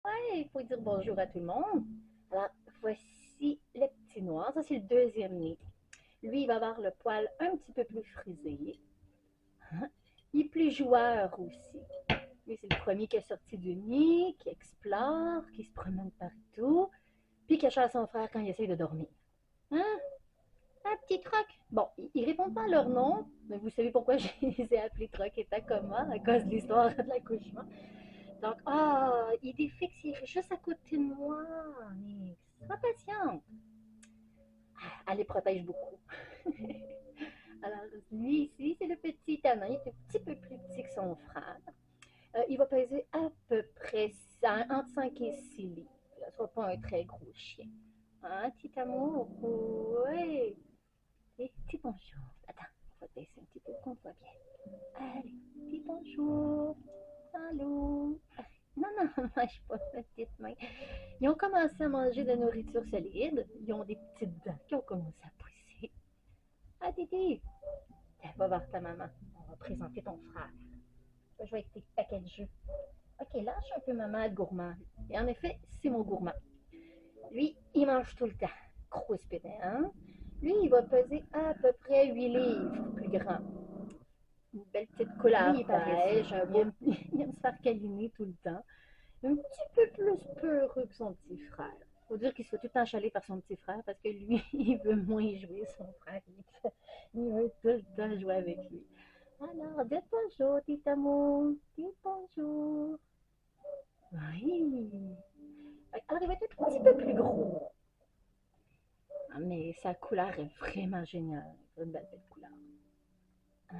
Ouais, il faut dire bonjour à tout le monde. Alors, voici le petit noir. Ça, c'est le deuxième nid. Lui, il va avoir le poil un petit peu plus frisé. Il est plus joueur aussi. Lui, c'est le premier qui est sorti du nid, qui explore, qui se promène partout, puis qui chasse son frère quand il essaie de dormir. Hein? Un petit troc. Bon, ils répondent pas à leur nom, mais vous savez pourquoi je les ai appelés troc et Tacoma, à cause de l'histoire de l'accouchement. Donc, il fixe, il est juste à côté de moi. Mais sois patiente. Elle les protège beaucoup. Alors, lui ici, c'est le petit Tanin. Il est un petit peu plus petit que son frère. Il va peser à peu près entre 5 et 6 livres. Ce ne sera pas un très gros chien. Hein, petit amour? Oui. Et petit bonjour. Attends, on va baisser un petit peu qu'on voit bien. Allez, petit bonjour. Allô? Non, non, mange pas, petite main. Ils ont commencé à manger de la nourriture solide. Ils ont des petites dents qui ont commencé à pousser. Ah, Titi, va voir ta maman. On va présenter ton frère. Tu vas jouer avec tes paquets de jeux. Ok, lâche un peu maman être gourmand. Et en effet, c'est mon gourmand. Lui, il mange tout le temps. Gros spédin. Lui, il va peser à peu près 8 livres plus grand. Une belle petite couleur beige, il aime se faire câliner tout le temps. Un petit peu plus peureux que son petit frère. Faut dire qu'il se fait tout le temps chaler par son petit frère parce que lui, il veut moins jouer son frère. Il veut tout le temps jouer avec lui. Alors, dites bonjour, petit amour. Dites bonjour. Oui. Alors, il va être un petit peu plus gros. Ah, mais sa couleur est vraiment géniale. Une belle, belle couleur. Ah.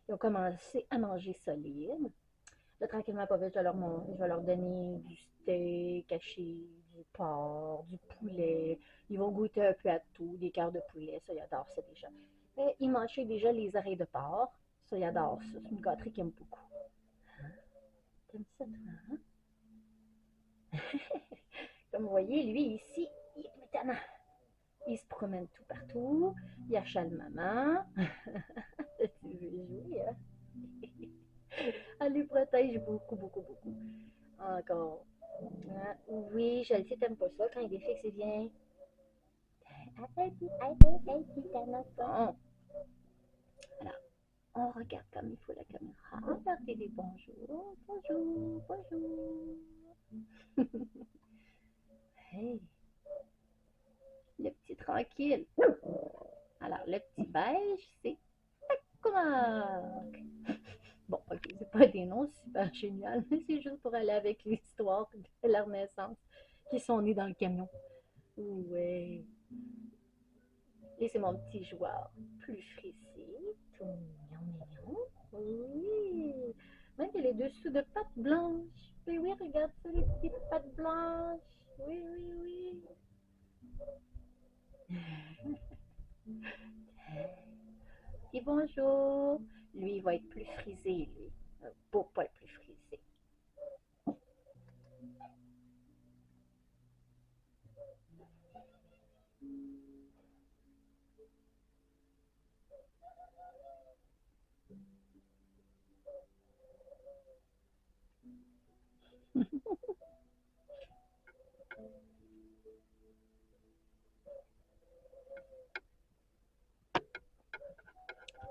Ils ont commencé à manger solide. Là, tranquillement, pas vite, je vais leur donner du steak haché, du porc, du poulet. Ils vont goûter un peu à tout, des cœurs de poulet, ça, ils adorent ça déjà. Et ils mangeaient déjà les oreilles de porc, ça, ils adorent ça. C'est une gâterie qu'ils aiment beaucoup. T'aimes ça, toi, hein? Comme vous voyez, lui, ici, il est plus tannant. Il se promène tout partout, il achale maman. Tu veux jouer, hein? Elle les protège beaucoup, beaucoup, beaucoup. Encore. Ah, oui, je le sais, t'aimes pas ça quand il est fixe, c'est bien. Bon, alors, on regarde comme il faut la caméra. Regardez les bonjours, bonjour, bonjour. Hey, le petit tranquille. Alors, le petit beige, c'est comment? Bon, ok, c'est pas des noms super géniaux, mais c'est juste pour aller avec l'histoire de leur naissance, qui sont nés dans le camion. Ouais. Et c'est mon petit joueur, plus frisé, tout mignon, mignon. Oui. Même il a les dessous de pattes blanches. Oui, oui, regarde ça, les petites pattes blanches. Oui, oui, oui. Et bonjour. Lui, il va être plus frisé, lui. Un beau poil plus frisé.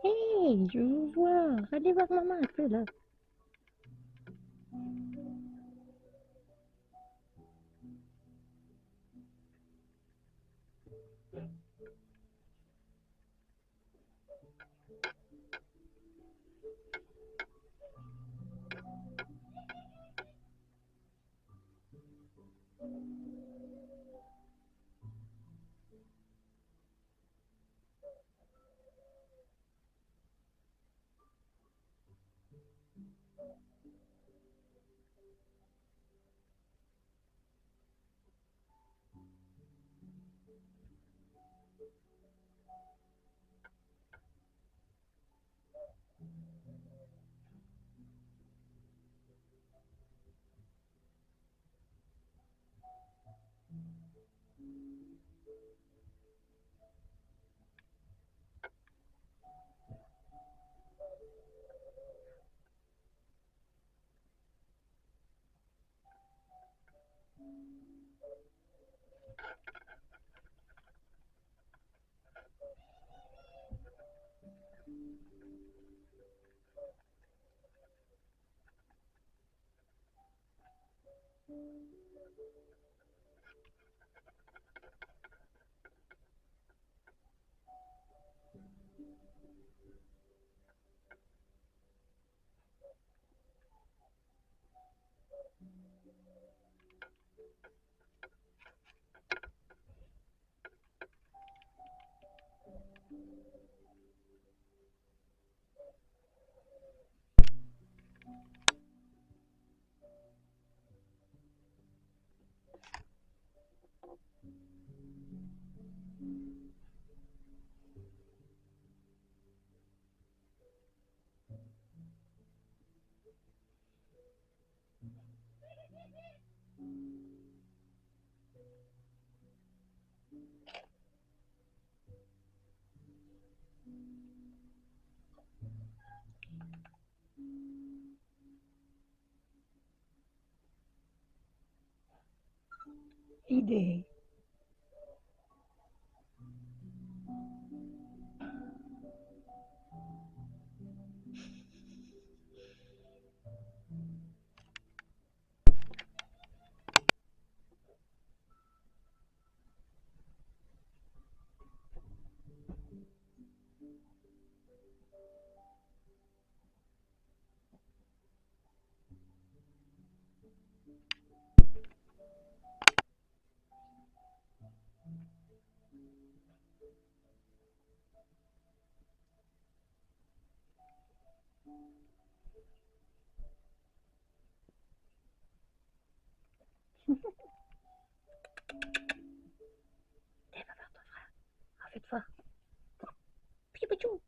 Hey, je veux vous voir. Allez voir maman un peu là. Idée. Viens, va voir ton frère. Faites voir. Piou, piou, piou.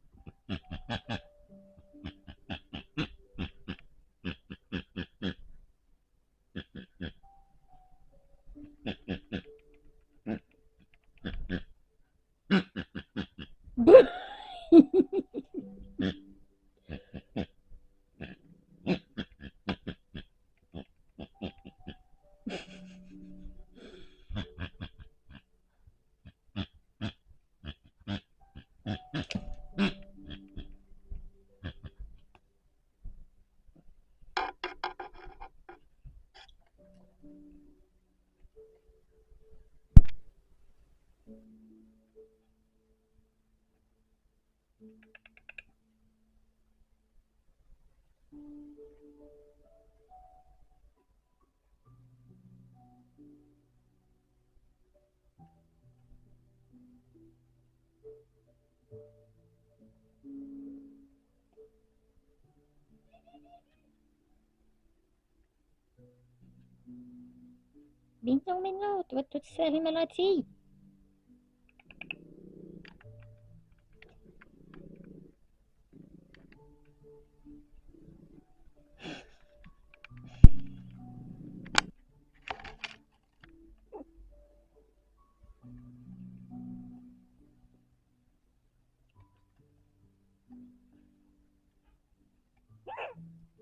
Mais non, tu vas toute seule ma lentille.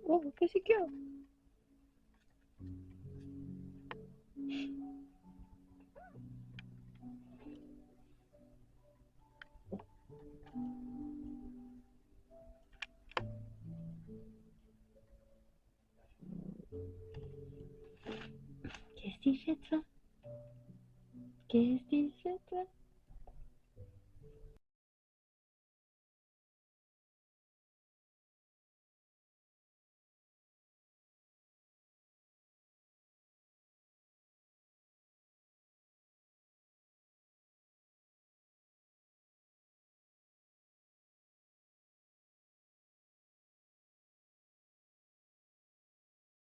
Oh, qu'est-ce qu'il y a? Qu'est-ce qu'il fait, toi? Qu'est-ce qu'il fait, toi?